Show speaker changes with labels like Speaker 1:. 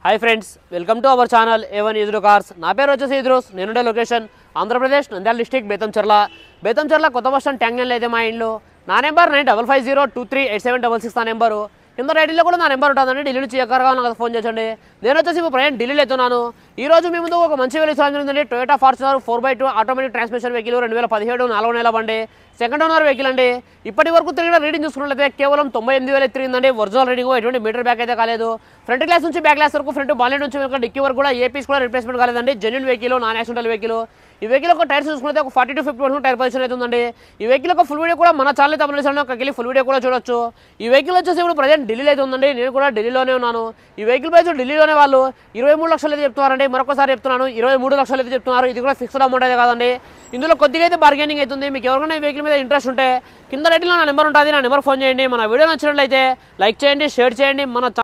Speaker 1: Hi friends, welcome to our channel A1 ఈజ్రో cars. నా పేరు వచ్చేసి ఇద్రోస్. నేనుండే లొకేషన్ ఆంధ్రప్రదేశ్ నంద్యాల డిస్ట్రిక్ట్ బేతంచెర్ల కొత్త బస్ స్టాండ్ ట్యాంక్ లైన్లో అయితే మా ఇంట్లో. నా నెంబర్ 9550238766 నా నెంబరు. కింద రైటింగ్లో కూడా నా నెంబర్ ఉంటుందండి. ఢిల్లీ నుంచి ఎక్కడగా నాకు ఫోన్ చేయండి. నేను వచ్చేసి ఇప్పుడు ప్రయాణం ఢిల్లీలో వెళ్తున్నాను. ఈ రోజు మీ ముందు ఒక మంచి వెలుగు జరిగిందండి. Toyota Fortuner 4x2 automatic transmission vehicle 2017 4వ నెల బండి, సెకండ్ ఓనర్ వెహికల్ అండి. ఇప్పటి వరకు తిరిగిన రీడింగ్ చూసుకున్నట్లయితే కేవలం 98,000 తిరిగిందండి. ఒరిజినల్ రీడింగ్, ఎటువంటి మీటర్ బ్యాక్ అయితే కాలేదు. ఫ్రంట్ గ్లాస్ నుంచి బ్యాక్ గ్లాస్ వరకు, ఫ్రంట్ బాలెట్ నుంచి వెనక డిక్కీ వరకు కూడా ఏపీస్ కూడా రిప్లేస్మెంట్ కాలేదండి. Genuine vehicle, non accidental vehicle. ఈ వెహికల్ ఒక టైర్స్ చూసుకుంటే ఒక 40 to 50% టైర్ పొజిషన్ అయితే ఉందండి. ఈ వెహికల్ ఒక ఫుల్ వీడియో కూడా మన ఛానల్ తప్పనిసరిగా అక్కడికి ఫుల్ వీడియో కూడా చూడొచ్చు. ఈ వెహికల్ వచ్చేసి ఇప్పుడు ప్రజెంట్ ఢిల్లీలో అయితే ఉందండి. నేను కూడా ఢిల్లీలోనే ఉన్నాను. ఈ వెహికల్ ప్రైస్ ఢిల్లీలోనే వాళ్ళు 23 లక్షలు అయితే చెప్తున్నారండి. మరొకసారి చెప్తున్నాను, 23 లక్షలు అయితే చెప్తున్నారు. ఇది కూడా ఫిక్స్డ్ అమౌంట్ అయితే కాదండి. ఇందులో కొద్దిగా అయితే బార్గెనింగ్ అవుతుంది. మీకు ఎవరికైనా ఈ వెహికల్ మీద ఇంట్రెస్ట్ ఉంటే కింద రైటింగ్లో నా నెంబర్ ఉంటుంది. నా నెంబర్ ఫోన్ చేయండి. మన వీడియో నచ్చినట్లయితే లైక్ చేయండి, షేర్ చేయండి. మన